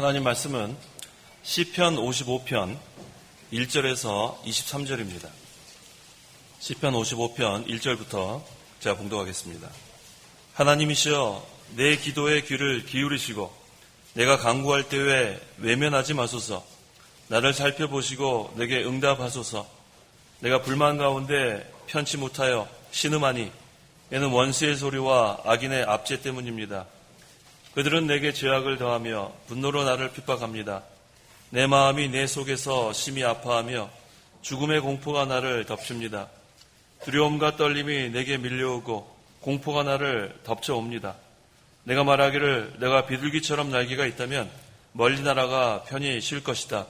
하나님 말씀은 시편 55편 1절에서 23절입니다. 시편 55편 1절부터 제가 봉독하겠습니다. 하나님이시여 내 기도에 귀를 기울이시고 내가 간구할 때에 외면하지 마소서. 나를 살펴보시고 내게 응답하소서. 내가 불만 가운데 편치 못하여 신음하니 이는 원수의 소리와 악인의 압제 때문입니다. 그들은 내게 죄악을 더하며 분노로 나를 핍박합니다. 내 마음이 내 속에서 심히 아파하며 죽음의 공포가 나를 덮칩니다. 두려움과 떨림이 내게 밀려오고 공포가 나를 덮쳐옵니다. 내가 말하기를 내가 비둘기처럼 날개가 있다면 멀리 날아가 편히 쉴 것이다.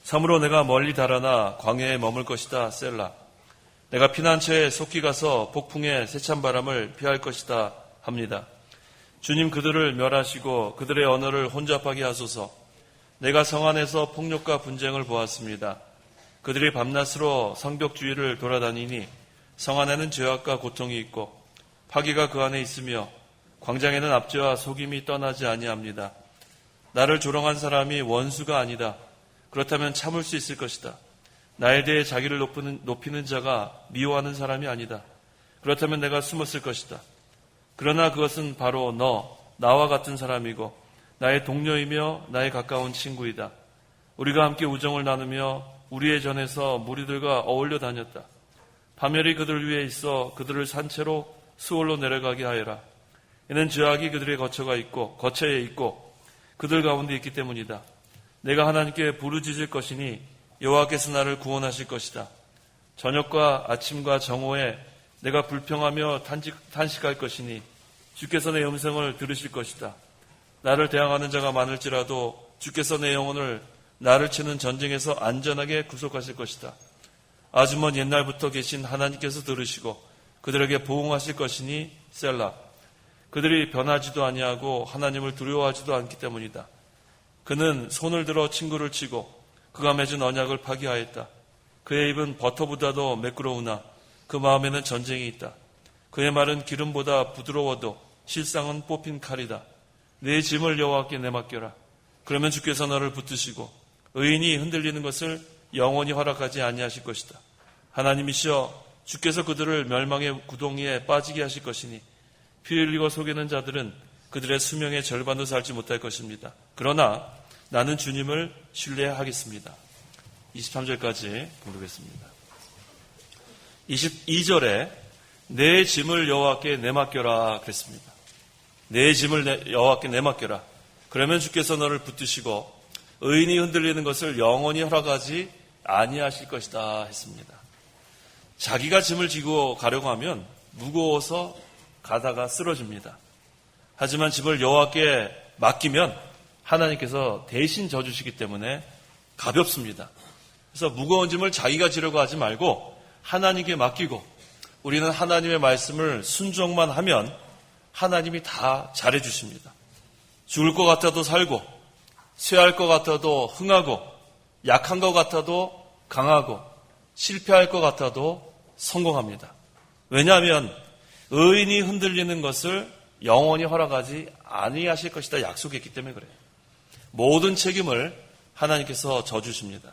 참으로 내가 멀리 달아나 광야에 머물 것이다. 셀라. 내가 피난처에 속히 가서 폭풍의 세찬 바람을 피할 것이다 합니다. 주님 그들을 멸하시고 그들의 언어를 혼잡하게 하소서. 내가 성 안에서 폭력과 분쟁을 보았습니다. 그들이 밤낮으로 성벽 주위를 돌아다니니 성 안에는 죄악과 고통이 있고 파괴가 그 안에 있으며 광장에는 압제와 속임이 떠나지 아니합니다. 나를 조롱한 사람이 원수가 아니다. 그렇다면 참을 수 있을 것이다. 나에 대해 자기를 높이는 자가 미워하는 사람이 아니다. 그렇다면 내가 숨었을 것이다. 그러나 그것은 바로 나와 같은 사람이고 나의 동료이며 나의 가까운 친구이다. 우리가 함께 우정을 나누며 우리의 전에서 무리들과 어울려 다녔다. 파멸이 그들 위에 있어 그들을 산채로 수월로 내려가게 하여라. 이는 죄악이 그들의 거처에 있고 그들 가운데 있기 때문이다. 내가 하나님께 부르짖을 것이니 여호와께서 나를 구원하실 것이다. 저녁과 아침과 정오에 내가 불평하며 탄식할 것이니 주께서 내 음성을 들으실 것이다. 나를 대항하는 자가 많을지라도 주께서 내 영혼을 나를 치는 전쟁에서 안전하게 구속하실 것이다. 아주 먼 옛날부터 계신 하나님께서 들으시고 그들에게 보응하실 것이니 셀라. 그들이 변하지도 아니하고 하나님을 두려워하지도 않기 때문이다. 그는 손을 들어 친구를 치고 그가 맺은 언약을 파기하였다. 그의 입은 버터보다도 매끄러우나 그 마음에는 전쟁이 있다. 그의 말은 기름보다 부드러워도 실상은 뽑힌 칼이다. 내 짐을 여호와께 내맡겨라. 그러면 주께서 너를 붙드시고 의인이 흔들리는 것을 영원히 허락하지 아니하실 것이다. 하나님이시여 주께서 그들을 멸망의 구덩이에 빠지게 하실 것이니 피 흘리고 속이는 자들은 그들의 수명의 절반도 살지 못할 것입니다. 그러나 나는 주님을 신뢰하겠습니다. 23절까지 부르겠습니다. 22절에 내 짐을 여호와께 내맡겨라 그랬습니다. 내 짐을 여호와께 내맡겨라. 그러면 주께서 너를 붙드시고 의인이 흔들리는 것을 영원히 허락하지 아니하실 것이다 했습니다. 자기가 짐을 지고 가려고 하면 무거워서 가다가 쓰러집니다. 하지만 짐을 여호와께 맡기면 하나님께서 대신 져주시기 때문에 가볍습니다. 그래서 무거운 짐을 자기가 지려고 하지 말고 하나님께 맡기고 우리는 하나님의 말씀을 순종만 하면 하나님이 다 잘해주십니다. 죽을 것 같아도 살고 쇠할 것 같아도 흥하고 약한 것 같아도 강하고 실패할 것 같아도 성공합니다. 왜냐하면 의인이 흔들리는 것을 영원히 허락하지 아니하실 것이다 약속했기 때문에 그래요. 모든 책임을 하나님께서 져주십니다.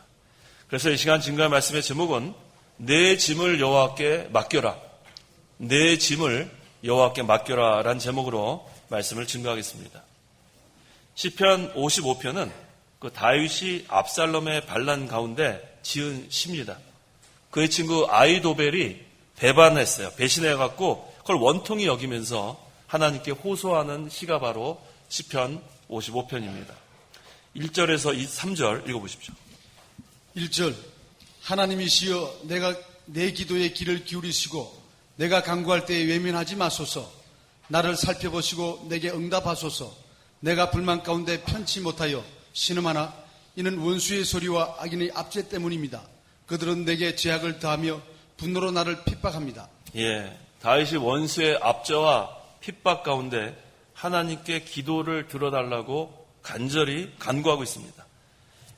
그래서 이 시간 증거의 말씀의 제목은 내 짐을 여호와께 맡겨라. 내 짐을 여호와께 맡겨라 라는 제목으로 말씀을 증거하겠습니다. 시편 55편은 그 다윗이 압살롬의 반란 가운데 지은 시입니다. 그의 친구 아히도벨이 배반했어요. 배신해갖고 그걸 원통이 여기면서 하나님께 호소하는 시가 바로 시편 55편입니다. 1절에서 3절 읽어보십시오. 1절 하나님이시여 내가 내 기도에 귀를 기울이시고 내가 간구할 때에 외면하지 마소서. 나를 살펴보시고 내게 응답하소서. 내가 불만 가운데 편치 못하여 신음하나 이는 원수의 소리와 악인의 압제 때문입니다. 그들은 내게 죄악을 더하며 분노로 나를 핍박합니다. 다윗이 원수의 압제와 핍박 가운데 하나님께 기도를 들어달라고 간절히 간구하고 있습니다.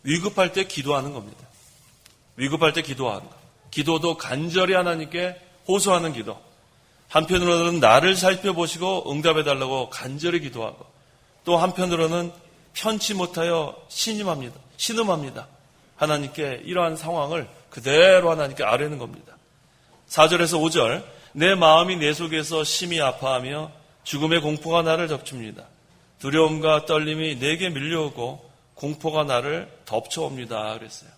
위급할 때 기도하는 겁니다. 위급할 때 기도하는 것. 기도도 간절히 하나님께 호소하는 기도. 한편으로는 나를 살펴보시고 응답해달라고 간절히 기도하고 또 한편으로는 편치 못하여 신음합니다. 하나님께 이러한 상황을 그대로 하나님께 아뢰는 겁니다. 4절에서 5절, 내 마음이 내 속에서 심히 아파하며 죽음의 공포가 나를 덮칩니다. 두려움과 떨림이 내게 밀려오고 공포가 나를 덮쳐옵니다. 그랬어요.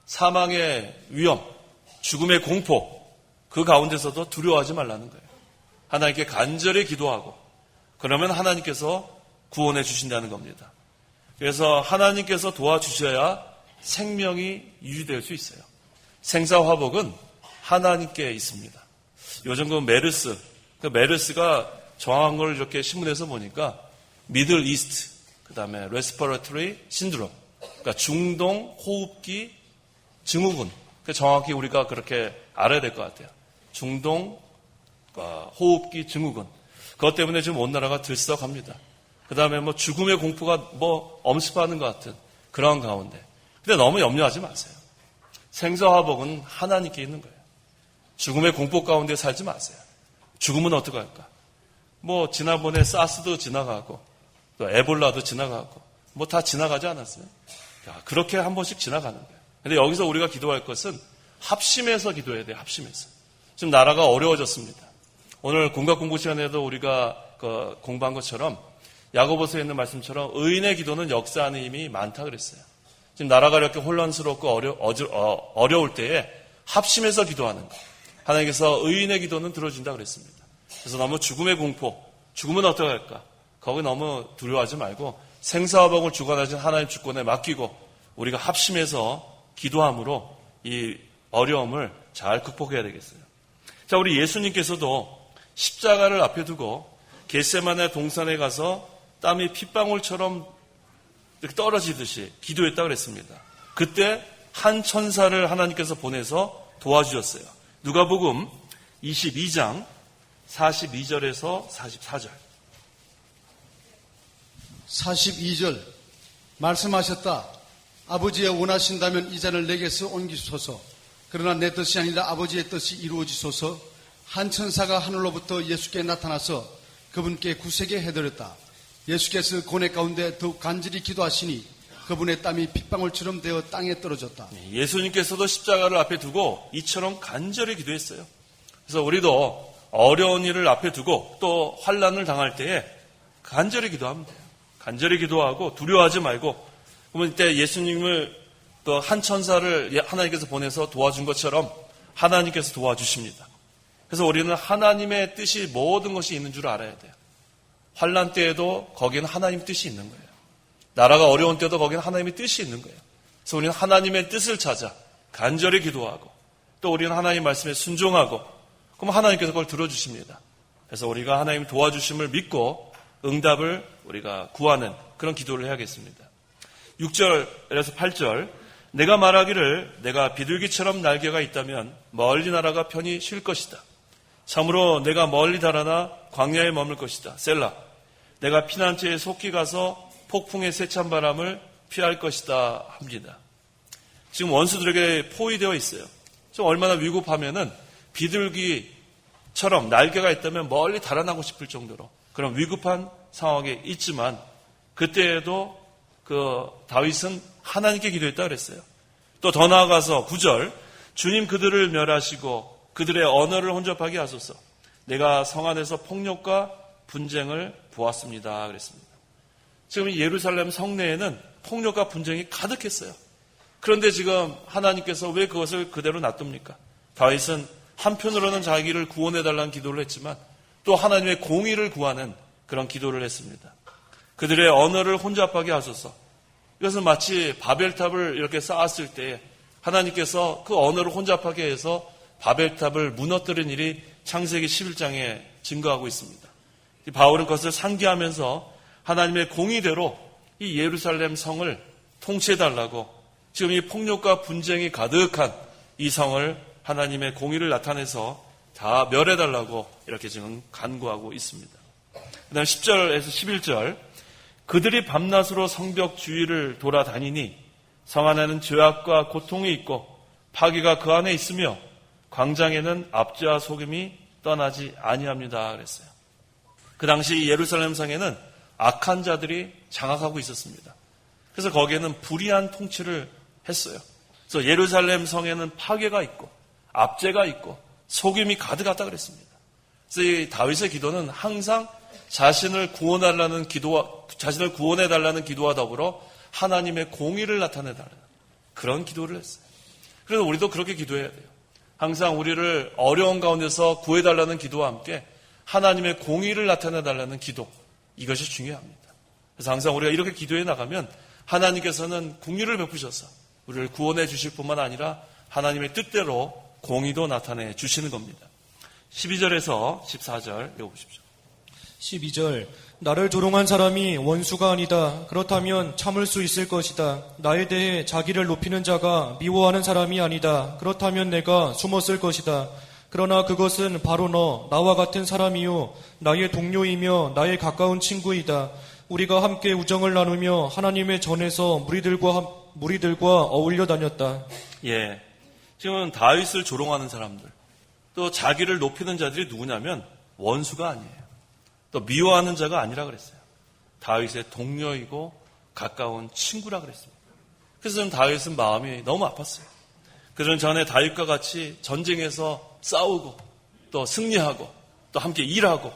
사망의 위험, 죽음의 공포, 그 가운데서도 두려워하지 말라는 거예요. 하나님께 간절히 기도하고 그러면 하나님께서 구원해 주신다는 겁니다. 그래서 하나님께서 도와주셔야 생명이 유지될 수 있어요. 생사화복은 하나님께 있습니다. 요즘 그 메르스가 정확한 걸 이렇게 신문에서 보니까 미들 이스트, 그 다음에 레스퍼러토리 신드롬, 그러니까 중동 호흡기 증후군. 정확히 우리가 그렇게 알아야 될 것 같아요. 중동 호흡기 증후군. 그것 때문에 지금 온 나라가 들썩합니다. 그 다음에 죽음의 공포가 엄습하는 것 같은 그런 가운데. 근데 너무 염려하지 마세요. 생사화복은 하나님께 있는 거예요. 죽음의 공포 가운데 살지 마세요. 죽음은 어떻게 할까? 지난번에 사스도 지나가고, 또 에볼라도 지나가고, 다 지나가지 않았어요? 그렇게 한 번씩 지나가는 거예요. 근데 여기서 우리가 기도할 것은 합심해서 기도해야 돼요, 합심해서. 지금 나라가 어려워졌습니다. 오늘 공각 공부 시간에도 우리가 공부한 것처럼, 야고보서에 있는 말씀처럼 의인의 기도는 역사하는 힘이 많다 그랬어요. 지금 나라가 이렇게 혼란스럽고 어려울 때에 합심해서 기도하는 것. 하나님께서 의인의 기도는 들어준다 그랬습니다. 그래서 너무 죽음의 공포, 죽음은 어떻게 할까? 거기 너무 두려워하지 말고 생사화복을 주관하신 하나님 주권에 맡기고 우리가 합심해서 기도함으로 이 어려움을 잘 극복해야 되겠어요. 자, 우리 예수님께서도 십자가를 앞에 두고 겟세마네 동산에 가서 땀이 핏방울처럼 이렇게 떨어지듯이 기도했다고 그랬습니다. 그때 한 천사를 하나님께서 보내서 도와주셨어요. 누가복음 22장 42절에서 44절. 42절 말씀하셨다. 아버지여 원하신다면 이 잔을 내게서 옮기소서. 그러나 내 뜻이 아니라 아버지의 뜻이 이루어지소서. 한 천사가 하늘로부터 예수께 나타나서 그분께 구세게 해드렸다. 예수께서 고뇌 가운데 더욱 간절히 기도하시니 그분의 땀이 핏방울처럼 되어 땅에 떨어졌다. 예수님께서도 십자가를 앞에 두고 이처럼 간절히 기도했어요. 그래서 우리도 어려운 일을 앞에 두고 또 환난을 당할 때에 간절히 기도하면 돼요. 간절히 기도하고 두려워하지 말고, 그러면 이때 예수님을 또 한 천사를 하나님께서 보내서 도와준 것처럼 하나님께서 도와주십니다. 그래서 우리는 하나님의 뜻이 모든 것이 있는 줄 알아야 돼요. 환난 때에도 거기는 하나님 뜻이 있는 거예요. 나라가 어려운 때도 거기는 하나님의 뜻이 있는 거예요. 그래서 우리는 하나님의 뜻을 찾아 간절히 기도하고 또 우리는 하나님 말씀에 순종하고 그럼 하나님께서 그걸 들어주십니다. 그래서 우리가 하나님 도와주심을 믿고 응답을 우리가 구하는 그런 기도를 해야겠습니다. 6절에서 8절, 내가 말하기를 내가 비둘기처럼 날개가 있다면 멀리 날아가 편히 쉴 것이다. 참으로 내가 멀리 달아나 광야에 머물 것이다. 셀라. 내가 피난처에 속히 가서 폭풍의 세찬 바람을 피할 것이다 합니다. 지금 원수들에게 포위되어 있어요. 좀 얼마나 위급하면은 비둘기처럼 날개가 있다면 멀리 달아나고 싶을 정도로 그런 위급한 상황에 있지만 그때에도 다윗은 하나님께 기도했다 그랬어요. 또 더 나아가서 9절, 주님 그들을 멸하시고 그들의 언어를 혼잡하게 하소서. 내가 성 안에서 폭력과 분쟁을 보았습니다 그랬습니다. 지금 예루살렘 성내에는 폭력과 분쟁이 가득했어요. 그런데 지금 하나님께서 왜 그것을 그대로 놔둡니까? 다윗은 한편으로는 자기를 구원해달라는 기도를 했지만 또 하나님의 공의를 구하는 그런 기도를 했습니다. 그들의 언어를 혼잡하게 하소서. 이것은 마치 바벨탑을 이렇게 쌓았을 때 하나님께서 그 언어를 혼잡하게 해서 바벨탑을 무너뜨린 일이 창세기 11장에 증거하고 있습니다. 바울은 그것을 상기하면서 하나님의 공의대로 이 예루살렘 성을 통치해달라고 지금 이 폭력과 분쟁이 가득한 이 성을 하나님의 공의를 나타내서 다 멸해달라고 이렇게 지금 간구하고 있습니다. 그 다음 10절에서 11절, 그들이 밤낮으로 성벽 주위를 돌아다니니 성 안에는 죄악과 고통이 있고 파괴가 그 안에 있으며 광장에는 압제와 속임이 떠나지 아니합니다 그랬어요. 그 당시 예루살렘 성에는 악한 자들이 장악하고 있었습니다. 그래서 거기에는 불의한 통치를 했어요. 그래서 예루살렘 성에는 파괴가 있고 압제가 있고 속임이 가득하다 그랬습니다. 그래서 이 다윗의 기도는 항상 자신을 구원해달라는 기도와 더불어 하나님의 공의를 나타내달라는 그런 기도를 했어요. 그래서 우리도 그렇게 기도해야 돼요. 항상 우리를 어려운 가운데서 구해달라는 기도와 함께 하나님의 공의를 나타내달라는 기도, 이것이 중요합니다. 그래서 항상 우리가 이렇게 기도해 나가면 하나님께서는 공의를 베푸셔서 우리를 구원해 주실 뿐만 아니라 하나님의 뜻대로 공의도 나타내 주시는 겁니다. 12절에서 14절 읽어보십시오. 12절 나를 조롱한 사람이 원수가 아니다. 그렇다면 참을 수 있을 것이다. 나에 대해 자기를 높이는 자가 미워하는 사람이 아니다. 그렇다면 내가 숨었을 것이다. 그러나 그것은 바로 나와 같은 사람이요 나의 동료이며 나의 가까운 친구이다. 우리가 함께 우정을 나누며 하나님의 전에서 무리들과 어울려 다녔다. 예, 지금은 다윗을 조롱하는 사람들, 또 자기를 높이는 자들이 누구냐면 원수가 아니에요. 또 미워하는 자가 아니라 그랬어요. 다윗의 동료이고 가까운 친구라 그랬습니다. 그래서 저는 다윗은 마음이 너무 아팠어요. 그들은 전에 다윗과 같이 전쟁에서 싸우고 또 승리하고 또 함께 일하고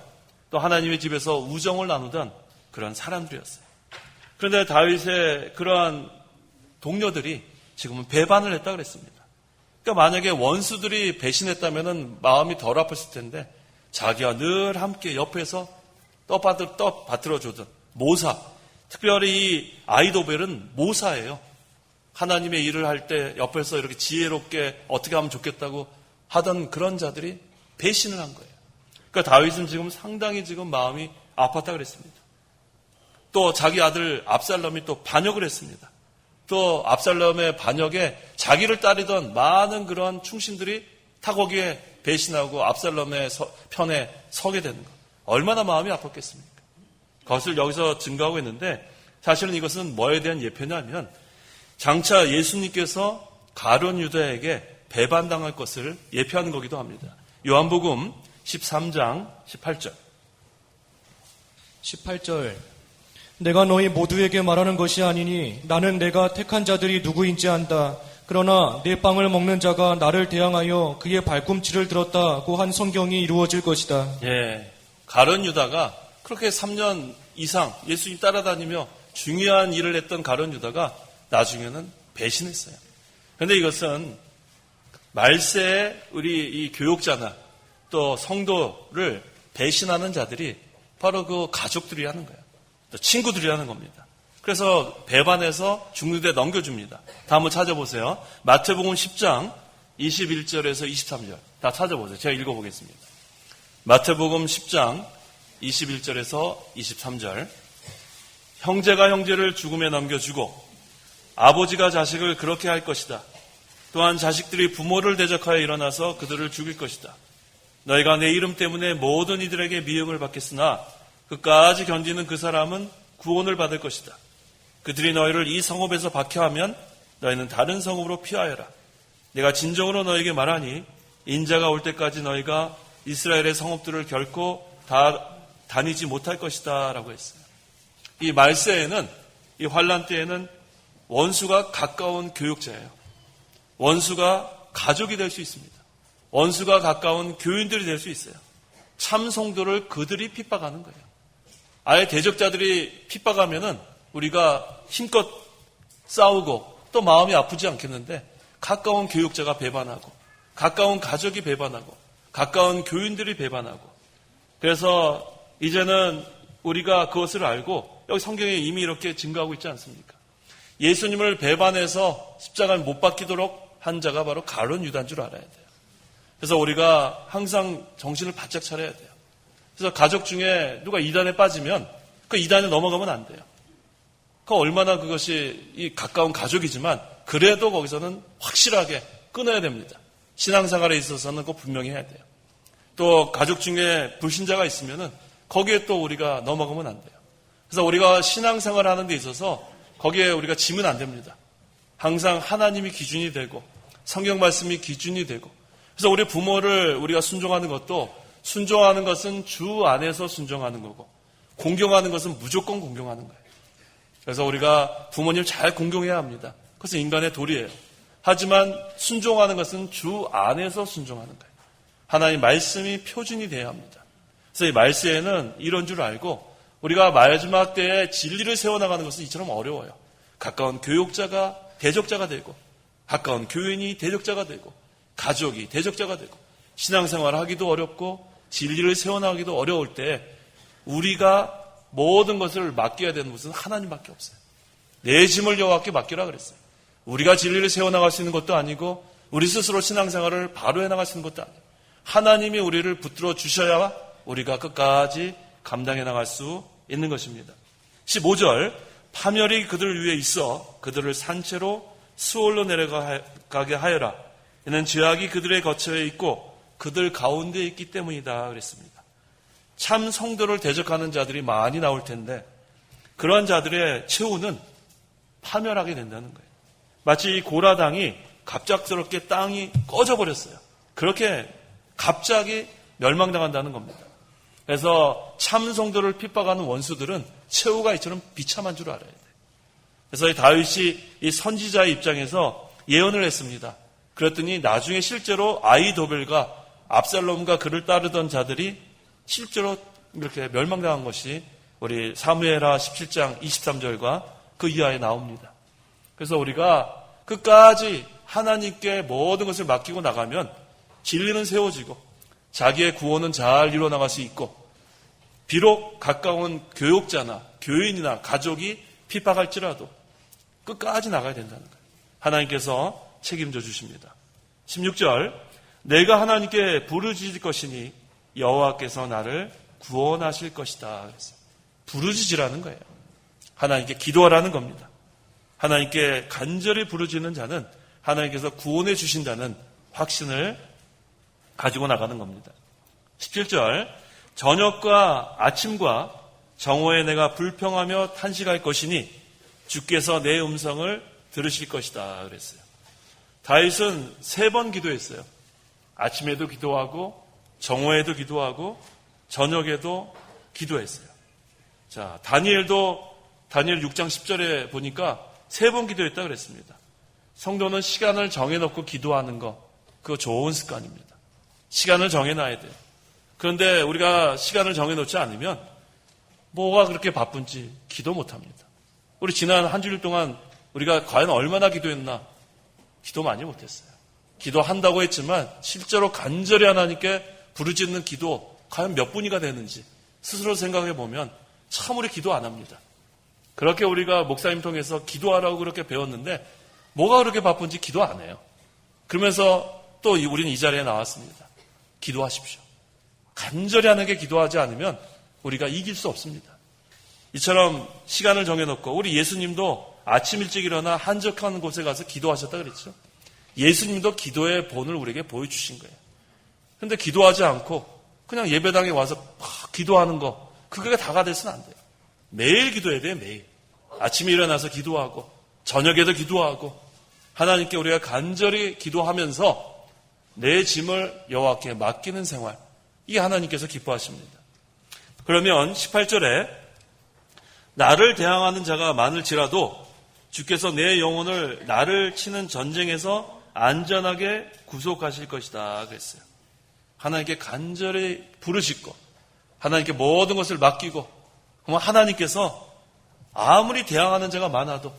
또 하나님의 집에서 우정을 나누던 그런 사람들이었어요. 그런데 다윗의 그러한 동료들이 지금은 배반을 했다 그랬습니다. 그러니까 만약에 원수들이 배신했다면 마음이 덜 아팠을 텐데 자기와 늘 함께 옆에서 떡 받들어 주던 모사, 특별히 이 아이도벨은 모사예요. 하나님의 일을 할 때 옆에서 이렇게 지혜롭게 어떻게 하면 좋겠다고 하던 그런 자들이 배신을 한 거예요. 그러니까 다윗은 지금 상당히 지금 마음이 아팠다 그랬습니다. 또 자기 아들 압살롬이 또 반역을 했습니다. 또 압살롬의 반역에 자기를 따르던 많은 그런 충신들이 다 거기에 배신하고 압살롬의 편에 서게 되는 것. 얼마나 마음이 아팠겠습니까? 그것을 여기서 증거하고 있는데 사실은 이것은 뭐에 대한 예표냐면 장차 예수님께서 가룟 유다에게 배반당할 것을 예표하는 거기도 합니다. 요한복음 13장 18절. 18절 내가 너희 모두에게 말하는 것이 아니니 나는 내가 택한 자들이 누구인지 안다. 그러나 내 빵을 먹는 자가 나를 대항하여 그의 발꿈치를 들었다고 한 성경이 이루어질 것이다. 예, 가룟 유다가 그렇게 3년 이상 예수님 따라다니며 중요한 일을 했던 가룟 유다가 나중에는 배신했어요. 그런데 이것은 말세에 우리 이 교육자나 또 성도를 배신하는 자들이 바로 그 가족들이 하는 거예요. 또 친구들이 하는 겁니다. 그래서 배반해서 죽는 데 넘겨줍니다. 다 한번 찾아보세요. 마태복음 10장 21절에서 23절. 다 찾아보세요. 제가 읽어보겠습니다. 마태복음 10장 21절에서 23절. 형제가 형제를 죽음에 넘겨주고 아버지가 자식을 그렇게 할 것이다. 또한 자식들이 부모를 대적하여 일어나서 그들을 죽일 것이다. 너희가 내 이름 때문에 모든 이들에게 미움을 받겠으나 끝까지 견디는 그 사람은 구원을 받을 것이다. 그들이 너희를 이 성읍에서 박해하면 너희는 다른 성읍으로 피하여라. 내가 진정으로 너희에게 말하니 인자가 올 때까지 너희가 이스라엘의 성읍들을 결코 다 다니지 못할 것이다 라고 했어요. 이 말세에는, 이 환란 때에는 원수가 가까운 교육자예요. 원수가 가족이 될 수 있습니다. 원수가 가까운 교인들이 될 수 있어요. 참 성도를 그들이 핍박하는 거예요. 아예 대적자들이 핍박하면은 우리가 힘껏 싸우고 또 마음이 아프지 않겠는데 가까운 교육자가 배반하고 가까운 가족이 배반하고 가까운 교인들이 배반하고 그래서 이제는 우리가 그것을 알고 여기 성경에 이미 이렇게 증거하고 있지 않습니까? 예수님을 배반해서 십자가에 못 박히도록 한 자가 바로 가룟 유다인 줄 알아야 돼요. 그래서 우리가 항상 정신을 바짝 차려야 돼요. 그래서 가족 중에 누가 이단에 빠지면 그 이단에 넘어가면 안 돼요. 그 얼마나 그것이 이 가까운 가족이지만 그래도 거기서는 확실하게 끊어야 됩니다. 신앙생활에 있어서는 꼭 분명히 해야 돼요. 또 가족 중에 불신자가 있으면은 거기에 또 우리가 넘어가면 안 돼요. 그래서 우리가 신앙생활을 하는 데 있어서 거기에 우리가 지면 안 됩니다. 항상 하나님이 기준이 되고 성경 말씀이 기준이 되고 그래서 우리 부모를 우리가 순종하는 것도 순종하는 것은 주 안에서 순종하는 거고 공경하는 것은 무조건 공경하는 거예요. 그래서 우리가 부모님 잘 공경해야 합니다. 그것은 인간의 도리예요. 하지만 순종하는 것은 주 안에서 순종하는 거예요. 하나님 말씀이 표준이 되어야 합니다. 그래서 이 말세에는 이런 줄 알고 우리가 마지막 때에 진리를 세워나가는 것은 이처럼 어려워요. 가까운 교육자가 대적자가 되고, 가까운 교인이 대적자가 되고, 가족이 대적자가 되고, 신앙생활을 하기도 어렵고 진리를 세워나가기도 어려울 때 우리가 모든 것을 맡겨야 되는 것은 하나님밖에 없어요. 내 짐을 여호와께 맡기라 그랬어요. 우리가 진리를 세워나갈 수 있는 것도 아니고 우리 스스로 신앙생활을 바로 해나갈 수 있는 것도 아니에요. 하나님이 우리를 붙들어 주셔야 우리가 끝까지 감당해 나갈 수 있는 것입니다. 15절, 파멸이 그들 위에 있어 그들을 산채로 수월로 내려가게 하여라. 이는 죄악이 그들의 거처에 있고 그들 가운데 있기 때문이다 그랬습니다. 참 성도를 대적하는 자들이 많이 나올 텐데 그러한 자들의 최후는 파멸하게 된다는 거예요. 마치 이 고라당이 갑작스럽게 땅이 꺼져버렸어요. 그렇게 갑자기 멸망당한다는 겁니다. 그래서 참 성도를 핍박하는 원수들은 최후가 이처럼 비참한 줄 알아야 돼요. 그래서 이 다윗이 이 선지자의 입장에서 예언을 했습니다. 그랬더니 나중에 실제로 아히도벨과 압살롬과 그를 따르던 자들이 실제로 이렇게 멸망당한 것이 우리 사무엘하 17장 23절과 그 이하에 나옵니다. 그래서 우리가 끝까지 하나님께 모든 것을 맡기고 나가면 진리는 세워지고 자기의 구원은 잘 이루어나갈 수 있고 비록 가까운 교육자나 교인이나 가족이 핍박할지라도 끝까지 나가야 된다는 거예요. 하나님께서 책임져 주십니다. 16절, 내가 하나님께 부르짖을 것이니 여호와께서 나를 구원하실 것이다 그랬어요. 부르짖으라는 거예요. 하나님께 기도하라는 겁니다. 하나님께 간절히 부르짖는 자는 하나님께서 구원해 주신다는 확신을 가지고 나가는 겁니다. 17절, 저녁과 아침과 정오에 내가 불평하며 탄식할 것이니 주께서 내 음성을 들으실 것이다 그랬어요. 다윗은 3번 기도했어요. 아침에도 기도하고 정오에도 기도하고 저녁에도 기도했어요. 자, 다니엘 6장 10절에 보니까 3번 기도했다 그랬습니다. 성도는 시간을 정해놓고 기도하는 거, 그거 좋은 습관입니다. 시간을 정해놔야 돼요. 그런데 우리가 시간을 정해놓지 않으면 뭐가 그렇게 바쁜지 기도 못합니다. 우리 지난 한 주일 동안 우리가 과연 얼마나 기도했나? 기도 많이 못했어요. 기도한다고 했지만 실제로 간절히 하나님께 부르짖는 기도 과연 몇 분이가 되는지 스스로 생각해 보면 참 우리 기도 안 합니다. 그렇게 우리가 목사님 통해서 기도하라고 그렇게 배웠는데 뭐가 그렇게 바쁜지 기도 안 해요. 그러면서 또 우리는 이 자리에 나왔습니다. 기도하십시오. 간절히 하나님께 기도하지 않으면 우리가 이길 수 없습니다. 이처럼 시간을 정해놓고 우리 예수님도 아침 일찍 일어나 한적한 곳에 가서 기도하셨다 그랬죠. 예수님도 기도의 본을 우리에게 보여주신 거예요. 그런데 기도하지 않고 그냥 예배당에 와서 막 기도하는 거 그게 다가 돼서는 안 돼요. 매일 기도해야 돼요. 매일. 아침에 일어나서 기도하고 저녁에도 기도하고 하나님께 우리가 간절히 기도하면서 내 짐을 여호와께 맡기는 생활, 이게 하나님께서 기뻐하십니다. 그러면 18절에 나를 대항하는 자가 많을지라도 주께서 내 영혼을 나를 치는 전쟁에서 안전하게 구속하실 것이다 그랬어요. 하나님께 간절히 부르짖고 하나님께 모든 것을 맡기고 그러면 하나님께서 아무리 대항하는 자가 많아도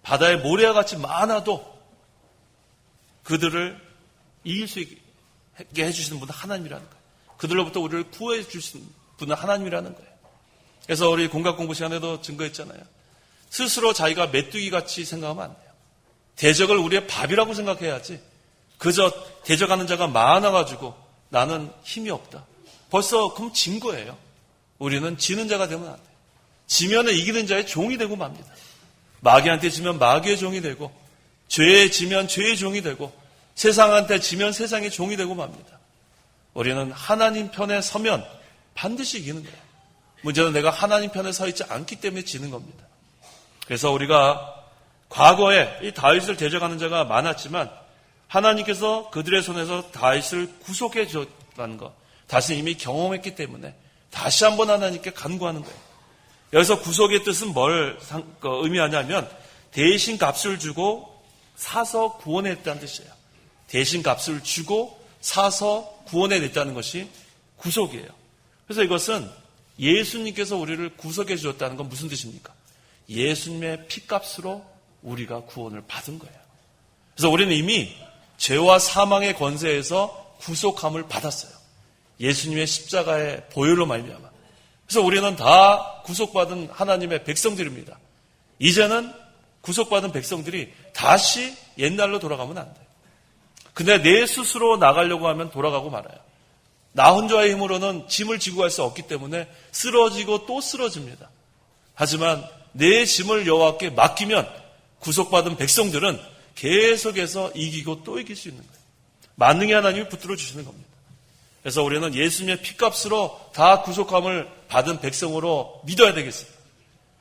바다의 모래와 같이 많아도 그들을 이길 수 있게 해주시는 분은 하나님이라는 거예요. 그들로부터 우리를 구해 주시는 분은 하나님이라는 거예요. 그래서 우리 공각 공부 시간에도 증거했잖아요. 스스로 자기가 메뚜기 같이 생각하면 안 돼요. 대적을 우리의 밥이라고 생각해야지. 그저 대적하는 자가 많아가지고 나는 힘이 없다. 벌써 그럼 진 거예요. 우리는 지는 자가 되면 안 돼요. 지면은 이기는 자의 종이 되고 맙니다. 마귀한테 지면 마귀의 종이 되고 죄에 지면 죄의 종이 되고 세상한테 지면 세상의 종이 되고 맙니다. 우리는 하나님 편에 서면 반드시 이기는 거예요. 문제는 내가 하나님 편에 서 있지 않기 때문에 지는 겁니다. 그래서 우리가 과거에 이 다윗을 대적하는 자가 많았지만 하나님께서 그들의 손에서 다윗을 구속해 줬다는 것, 다시 이미 경험했기 때문에 다시 한번 하나님께 간구하는 거예요. 여기서 구속의 뜻은 뭘 의미하냐면 대신 값을 주고 사서 구원했다는 뜻이에요. 대신 값을 주고 사서 구원해냈다는 것이 구속이에요. 그래서 이것은 예수님께서 우리를 구속해 주었다는 건 무슨 뜻입니까? 예수님의 피값으로 우리가 구원을 받은 거예요. 그래서 우리는 이미 죄와 사망의 권세에서 구속함을 받았어요. 예수님의 십자가의 보혈로 말미암아. 그래서 우리는 다 구속받은 하나님의 백성들입니다. 이제는 구속받은 백성들이 다시 옛날로 돌아가면 안 돼요. 근데 내 스스로 나가려고 하면 돌아가고 말아요. 나 혼자의 힘으로는 짐을 지고 갈 수 없기 때문에 쓰러지고 또 쓰러집니다. 하지만 내 짐을 여호와께 맡기면 구속받은 백성들은 계속해서 이기고 또 이길 수 있는 거예요. 만능의 하나님이 붙들어 주시는 겁니다. 그래서 우리는 예수님의 피값으로 다 구속함을 받은 백성으로 믿어야 되겠어요.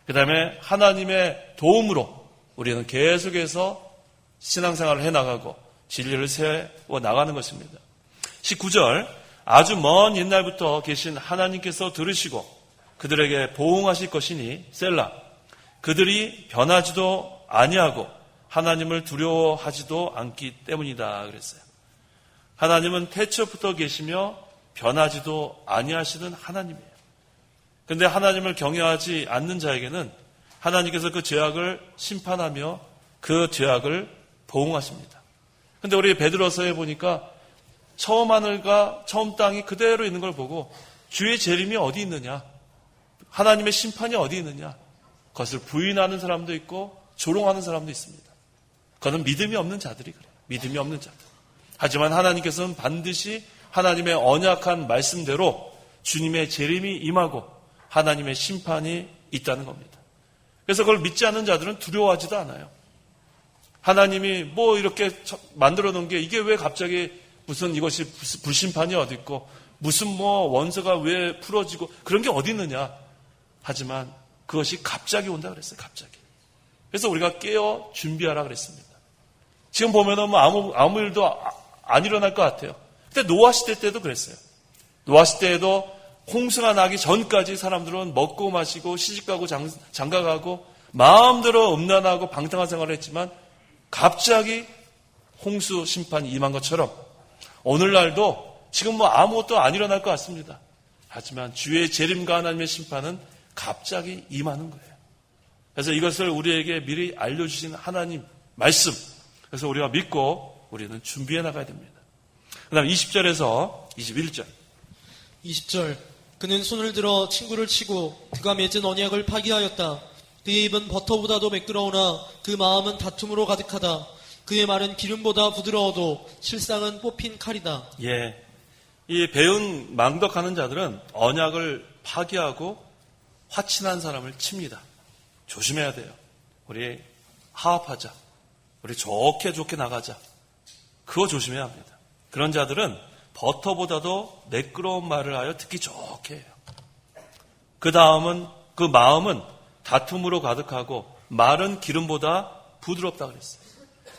그 다음에 하나님의 도움으로 우리는 계속해서 신앙생활을 해나가고 진리를 세워 나가는 것입니다. 19절, 아주 먼 옛날부터 계신 하나님께서 들으시고 그들에게 보응하실 것이니 셀라. 그들이 변하지도 아니하고 하나님을 두려워하지도 않기 때문이다 그랬어요. 하나님은 태초부터 계시며 변하지도 아니하시는 하나님이에요. 그런데 하나님을 경외하지 않는 자에게는 하나님께서 그 죄악을 심판하며 그 죄악을 보응하십니다. 그런데 우리 베드로서에 보니까 처음 하늘과 처음 땅이 그대로 있는 걸 보고 주의 재림이 어디 있느냐, 하나님의 심판이 어디 있느냐, 그것을 부인하는 사람도 있고 조롱하는 사람도 있습니다. 그건 믿음이 없는 자들이 그래요. 믿음이 없는 자들. 하지만 하나님께서는 반드시 하나님의 언약한 말씀대로 주님의 재림이 임하고 하나님의 심판이 있다는 겁니다. 그래서 그걸 믿지 않는 자들은 두려워하지도 않아요. 하나님이 뭐 이렇게 만들어 놓은 게 이게 왜 갑자기 무슨 이것이 불심판이 어디 있고 무슨 뭐 원서가 왜 풀어지고 그런 게 어디 있느냐. 하지만 그것이 갑자기 온다 그랬어요. 갑자기. 그래서 우리가 깨어 준비하라 그랬습니다. 지금 보면은 뭐 아무 일도 안 일어날 것 같아요. 근데 노아 시대 때도 그랬어요. 노아 시대에도 홍수가 나기 전까지 사람들은 먹고 마시고 시집가고 장가가고 마음대로 음란하고 방탕한 생활을 했지만 갑자기 홍수 심판이 임한 것처럼 오늘날도 지금 뭐 아무것도 안 일어날 것 같습니다. 하지만 주의 재림과 하나님의 심판은 갑자기 임하는 거예요. 그래서 이것을 우리에게 미리 알려주신 하나님 말씀. 그래서 우리가 믿고 우리는 준비해 나가야 됩니다. 그 다음 20절에서 21절. 20절. 그는 손을 들어 친구를 치고 그가 맺은 언약을 파기하였다. 그의 입은 버터보다도 매끄러우나 그 마음은 다툼으로 가득하다. 그의 말은 기름보다 부드러워도 실상은 뽑힌 칼이다. 예. 이 배운 망덕하는 자들은 언약을 파기하고 화친한 사람을 칩니다. 조심해야 돼요. 우리 화합하자. 우리 좋게 나가자. 그거 조심해야 합니다. 그런 자들은 버터보다도 매끄러운 말을 하여 듣기 좋게 해요. 그 다음은 그 마음은 다툼으로 가득하고 말은 기름보다 부드럽다 그랬어요.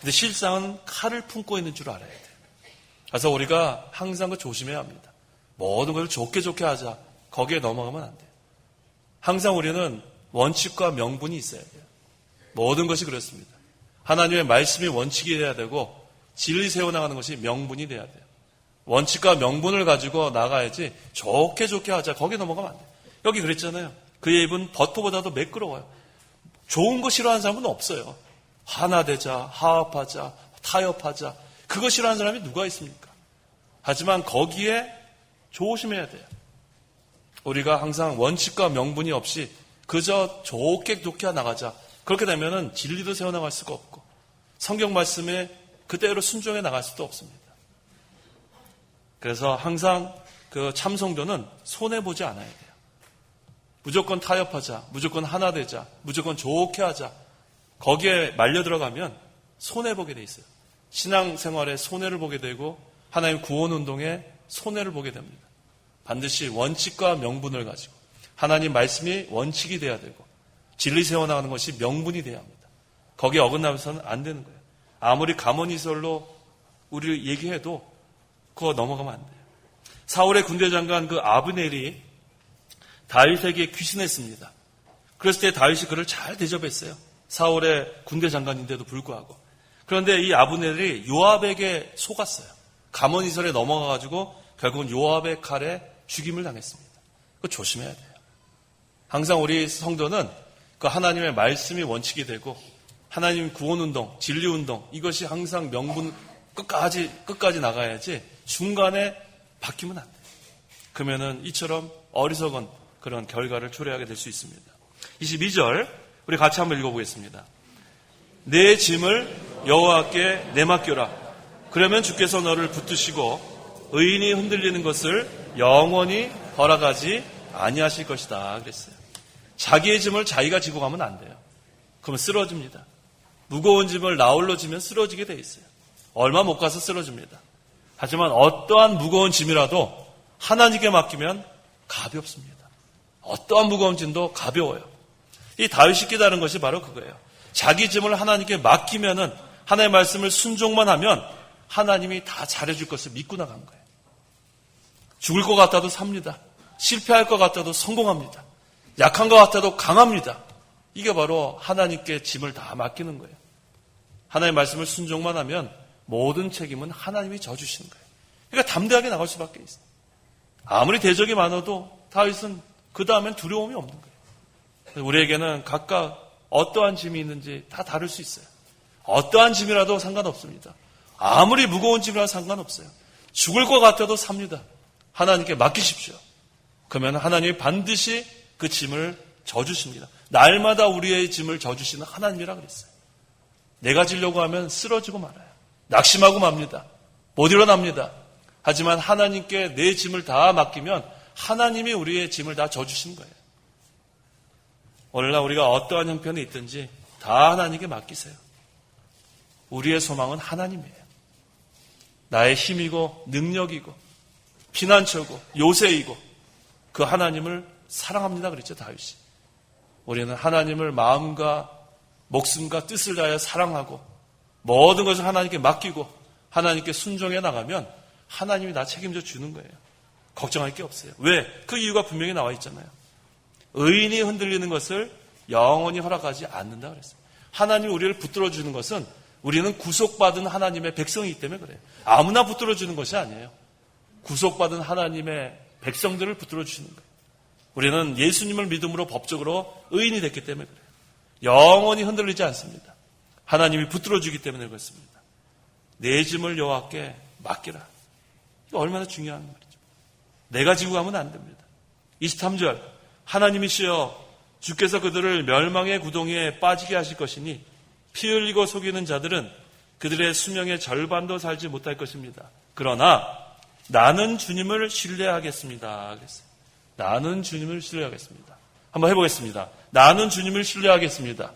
근데 실상은 칼을 품고 있는 줄 알아야 돼요. 그래서 우리가 항상 그 조심해야 합니다. 모든 것을 좋게 하자. 거기에 넘어가면 안 돼요. 항상 우리는 원칙과 명분이 있어야 돼요. 모든 것이 그렇습니다. 하나님의 말씀이 원칙이 돼야 되고 진리 세워나가는 것이 명분이 돼야 돼요. 원칙과 명분을 가지고 나가야지 좋게 하자. 거기에 넘어가면 안 돼요. 여기 그랬잖아요. 그의 입은 버터보다도 매끄러워요. 좋은 거 싫어하는 사람은 없어요. 하나 되자, 화합하자, 타협하자. 그거 싫어하는 사람이 누가 있습니까? 하지만 거기에 조심해야 돼요. 우리가 항상 원칙과 명분이 없이 그저 좋게 나가자. 그렇게 되면은 진리도 세워나갈 수가 없고 성경 말씀에 그대로 순종해 나갈 수도 없습니다. 그래서 항상 그 참성도는 손해보지 않아야 돼요. 무조건 타협하자, 무조건 하나 되자, 무조건 좋게 하자. 거기에 말려 들어가면 손해보게 돼 있어요. 신앙생활에 손해를 보게 되고 하나님 구원운동에 손해를 보게 됩니다. 반드시 원칙과 명분을 가지고 하나님 말씀이 원칙이 돼야 되고 진리 세워나가는 것이 명분이 돼야 합니다. 거기에 어긋나면서는 안 되는 거예요. 아무리 가모니설로 우리를 얘기해도 그거 넘어가면 안 돼요. 사울의 군대 장관 그 아브넬이 다윗에게 귀신했습니다. 그랬을 때 다윗이 그를 잘 대접했어요. 사울의 군대 장관인데도 불구하고. 그런데 이 아브넬이 요압에게 속았어요. 감언이설에 넘어가가지고 결국은 요압의 칼에 죽임을 당했습니다. 그거 조심해야 돼요. 항상 우리 성도는 그 하나님의 말씀이 원칙이 되고 하나님 구원운동, 진리운동 이것이 항상 명분 끝까지 나가야지 중간에 바뀌면 안 돼요. 그러면은 이처럼 어리석은 그런 결과를 초래하게 될 수 있습니다. 22절 우리 같이 한번 읽어보겠습니다. 내 짐을 여호와께 내맡겨라. 그러면 주께서 너를 붙드시고 의인이 흔들리는 것을 영원히 허락하지 아니하실 것이다 그랬어요. 자기의 짐을 자기가 지고 가면 안 돼요. 그러면 쓰러집니다. 무거운 짐을 나홀로 지면 쓰러지게 돼 있어요. 얼마 못 가서 쓰러집니다. 하지만 어떠한 무거운 짐이라도 하나님께 맡기면 가볍습니다. 어떠한 무거운 짐도 가벼워요. 이 다윗이 깨달은 것이 바로 그거예요. 자기 짐을 하나님께 맡기면은 하나님의 말씀을 순종만 하면 하나님이 다 잘해줄 것을 믿고 나간 거예요. 죽을 것 같아도 삽니다. 실패할 것 같아도 성공합니다. 약한 것 같아도 강합니다. 이게 바로 하나님께 짐을 다 맡기는 거예요. 하나님의 말씀을 순종만 하면 모든 책임은 하나님이 져주시는 거예요. 그러니까 담대하게 나갈 수밖에 있어요. 아무리 대적이 많아도 다윗은 그 다음엔 두려움이 없는 거예요. 우리에게는 각각 어떠한 짐이 있는지 다 다를 수 있어요. 어떠한 짐이라도 상관없습니다. 아무리 무거운 짐이라도 상관없어요. 죽을 것 같아도 삽니다. 하나님께 맡기십시오. 그러면 하나님이 반드시 그 짐을 져주십니다. 날마다 우리의 짐을 져주시는 하나님이라 그랬어요. 내가 지려고 하면 쓰러지고 말아요. 낙심하고 맙니다. 못 일어납니다. 하지만 하나님께 내 짐을 다 맡기면 하나님이 우리의 짐을 다 져주시는 거예요. 오늘날 우리가 어떠한 형편에 있든지 다 하나님께 맡기세요. 우리의 소망은 하나님이에요. 나의 힘이고 능력이고 피난처고 요새이고 그 하나님을 사랑합니다 그랬죠 다윗이. 우리는 하나님을 마음과 목숨과 뜻을 다하여 사랑하고 모든 것을 하나님께 맡기고 하나님께 순종해 나가면 하나님이 나 책임져 주는 거예요. 걱정할 게 없어요. 왜? 그 이유가 분명히 나와 있잖아요. 의인이 흔들리는 것을 영원히 허락하지 않는다 그랬어요. 하나님이 우리를 붙들어 주는 것은 우리는 구속받은 하나님의 백성이기 때문에 그래요. 아무나 붙들어 주는 것이 아니에요. 구속받은 하나님의 백성들을 붙들어 주시는 거예요. 우리는 예수님을 믿음으로 법적으로 의인이 됐기 때문에 그래요. 영원히 흔들리지 않습니다. 하나님이 붙들어 주기 때문에 그렇습니다. 내 짐을 여호와께 맡기라. 이거 얼마나 중요한 말이죠. 내가 지고 가면 안 됩니다. 23절 하나님이시여 주께서 그들을 멸망의 구덩이에 빠지게 하실 것이니 피 흘리고 속이는 자들은 그들의 수명의 절반도 살지 못할 것입니다. 그러나 나는 주님을 신뢰하겠습니다. 그랬어요. 나는 주님을 신뢰하겠습니다. 한번 해보겠습니다. 나는 주님을 신뢰하겠습니다.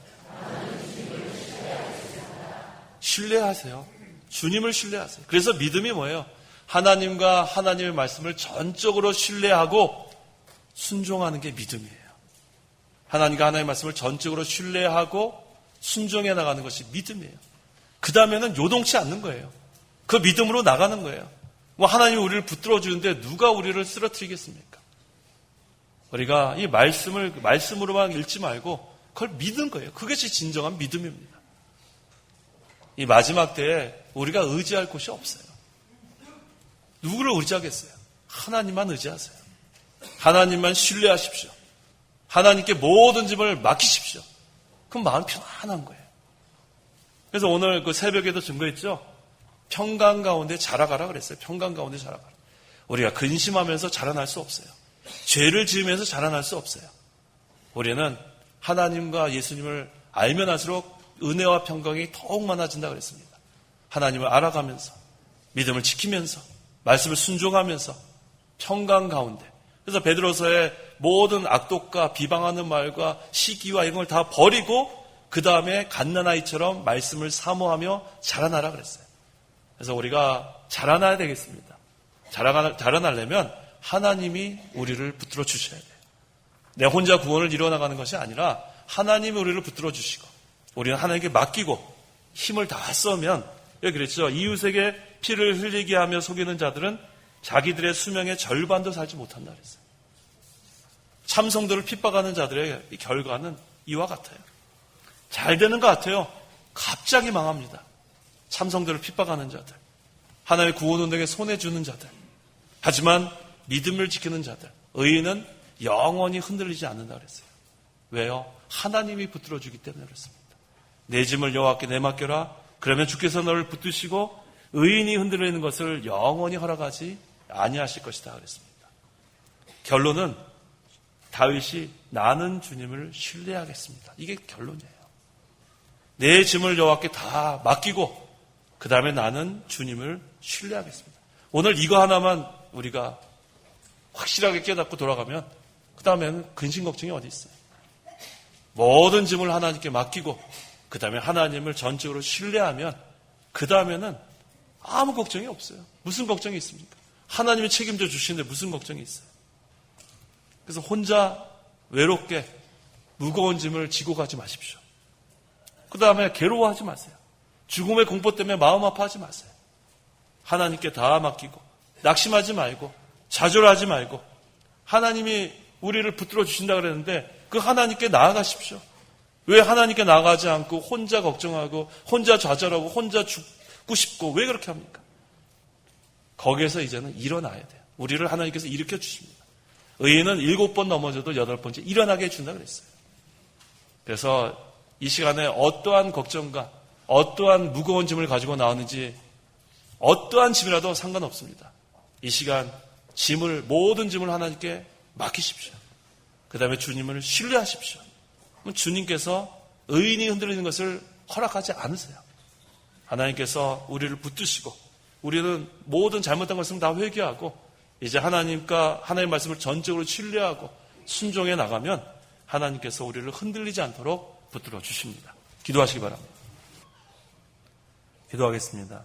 신뢰하세요. 주님을 신뢰하세요. 그래서 믿음이 뭐예요? 하나님과 하나님의 말씀을 전적으로 신뢰하고 순종하는 게 믿음이에요. 하나님과 하나님의 말씀을 전적으로 신뢰하고 순종해 나가는 것이 믿음이에요. 그 다음에는 요동치 않는 거예요. 그 믿음으로 나가는 거예요. 뭐 하나님이 우리를 붙들어 주는데 누가 우리를 쓰러뜨리겠습니까? 우리가 이 말씀으로만 읽지 말고 그걸 믿는 거예요. 그것이 진정한 믿음입니다. 이 마지막 때에 우리가 의지할 곳이 없어요. 누구를 의지하겠어요? 하나님만 의지하세요. 하나님만 신뢰하십시오. 하나님께 모든 짐을 맡기십시오. 그럼 마음 편안한 거예요. 그래서 오늘 그 새벽에도 증거했죠? 평강 가운데 자라가라 그랬어요. 평강 가운데 자라가라. 우리가 근심하면서 자라날 수 없어요. 죄를 지으면서 자라날 수 없어요. 우리는 하나님과 예수님을 알면 할수록 은혜와 평강이 더욱 많아진다 그랬습니다. 하나님을 알아가면서 믿음을 지키면서 말씀을 순종하면서 평강 가운데. 그래서 베드로서의 모든 악독과 비방하는 말과 시기와 이런 걸 다 버리고 그 다음에 갓난아이처럼 말씀을 사모하며 자라나라 그랬어요. 그래서 우리가 자라나야 되겠습니다. 자라나려면 하나님이 우리를 붙들어 주셔야 돼요. 내 혼자 구원을 이뤄나가는 것이 아니라 하나님이 우리를 붙들어 주시고 우리는 하나님께 맡기고 힘을 다 써면 여기 그랬죠. 이웃에게 피를 흘리게 하며 속이는 자들은 자기들의 수명의 절반도 살지 못한다 그랬어요. 참성들을 핍박하는 자들의 결과는 이와 같아요. 잘 되는 것 같아요. 갑자기 망합니다. 참성들을 핍박하는 자들, 하나님의 구원운동에 손해주는 자들, 하지만 믿음을 지키는 자들, 의인은 영원히 흔들리지 않는다 그랬어요. 왜요? 하나님이 붙들어주기 때문에 그렇습니다. 내 짐을 여호와께 내맡겨라. 그러면 주께서 너를 붙드시고 의인이 흔들리는 것을 영원히 허락하지 아니하실 것이다 그랬습니다. 결론은 다윗이 나는 주님을 신뢰하겠습니다. 이게 결론이에요. 내 짐을 여호와께 다 맡기고 그 다음에 나는 주님을 신뢰하겠습니다. 오늘 이거 하나만 우리가 확실하게 깨닫고 돌아가면 그 다음에는 근심 걱정이 어디 있어요. 모든 짐을 하나님께 맡기고 그 다음에 하나님을 전적으로 신뢰하면 그 다음에는 아무 걱정이 없어요. 무슨 걱정이 있습니까? 하나님이 책임져 주시는데 무슨 걱정이 있어요. 그래서 혼자 외롭게 무거운 짐을 지고 가지 마십시오. 그 다음에 괴로워하지 마세요. 죽음의 공포 때문에 마음 아파하지 마세요. 하나님께 다 맡기고 낙심하지 말고 좌절하지 말고 하나님이 우리를 붙들어 주신다 그랬는데 그 하나님께 나아가십시오. 왜 하나님께 나아가지 않고 혼자 걱정하고 혼자 좌절하고 혼자 죽고 싶고 왜 그렇게 합니까? 거기에서 이제는 일어나야 돼요. 우리를 하나님께서 일으켜 주십니다. 의인은 7번 넘어져도 8번째 일어나게 해준다 그랬어요. 그래서 이 시간에 어떠한 걱정과 어떠한 무거운 짐을 가지고 나왔는지 어떠한 짐이라도 상관없습니다. 이 시간 모든 짐을 하나님께 맡기십시오. 그 다음에 주님을 신뢰하십시오. 그럼 주님께서 의인이 흔들리는 것을 허락하지 않으세요. 하나님께서 우리를 붙드시고 우리는 모든 잘못한 것을 다 회개하고 이제 하나님과 하나님의 말씀을 전적으로 신뢰하고 순종해 나가면 하나님께서 우리를 흔들리지 않도록 붙들어 주십니다. 기도하시기 바랍니다. 기도하겠습니다.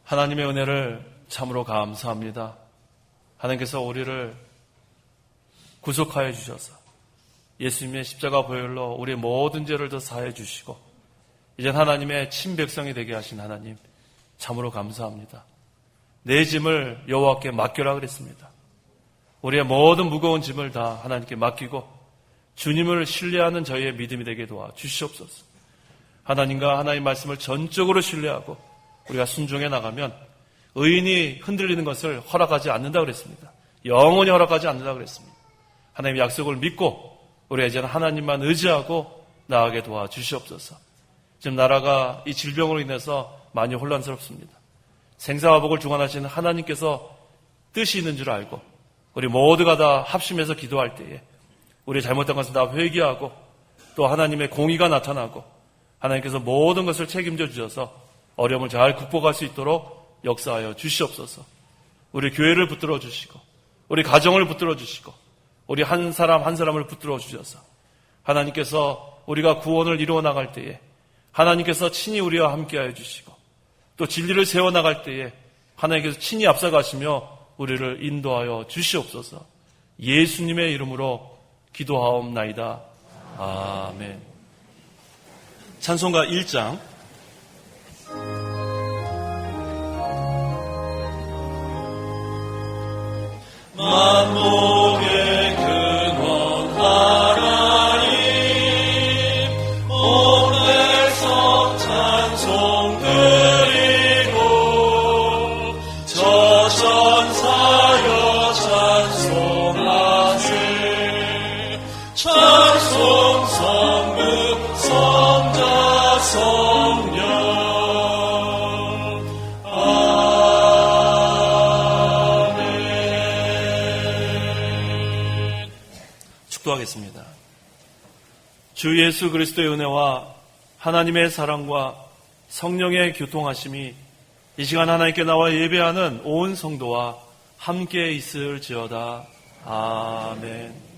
하나님의 은혜를 참으로 감사합니다. 하나님께서 우리를 구속하여 주셔서 예수님의 십자가 보혈로 우리의 모든 죄를 더 사해 주시고 이제 하나님의 친백성이 되게 하신 하나님 참으로 감사합니다. 내 짐을 여호와께 맡겨라 그랬습니다. 우리의 모든 무거운 짐을 다 하나님께 맡기고 주님을 신뢰하는 저희의 믿음이 되게 도와 주시옵소서. 하나님과 하나님의 말씀을 전적으로 신뢰하고 우리가 순종해 나가면 의인이 흔들리는 것을 허락하지 않는다 그랬습니다. 영원히 허락하지 않는다 그랬습니다. 하나님의 약속을 믿고 우리가 이제는 하나님만 의지하고 나아가게 도와 주시옵소서. 지금 나라가 이 질병으로 인해서 많이 혼란스럽습니다. 생사화복을 주관하시는 하나님께서 뜻이 있는 줄 알고 우리 모두가 다 합심해서 기도할 때에 우리 잘못한 것은 다 회개하고 또 하나님의 공의가 나타나고 하나님께서 모든 것을 책임져 주셔서 어려움을 잘 극복할 수 있도록 역사하여 주시옵소서. 우리 교회를 붙들어 주시고 우리 가정을 붙들어 주시고 우리 한 사람 한 사람을 붙들어 주셔서 하나님께서 우리가 구원을 이루어 나갈 때에 하나님께서 친히 우리와 함께하여 주시고 또 진리를 세워나갈 때에 하나님께서 친히 앞서가시며 우리를 인도하여 주시옵소서. 예수님의 이름으로 기도하옵나이다. 아멘. 찬송가 1장 만복의 근원 하나님 온 백성 찬송 드리고 저 천사여 찬송하세 찬송 성부 성자 성령 축도하겠습니다. 주 예수 그리스도의 은혜와 하나님의 사랑과 성령의 교통하심이 이 시간 하나님께 나와 예배하는 온 성도와 함께 있을지어다. 아멘.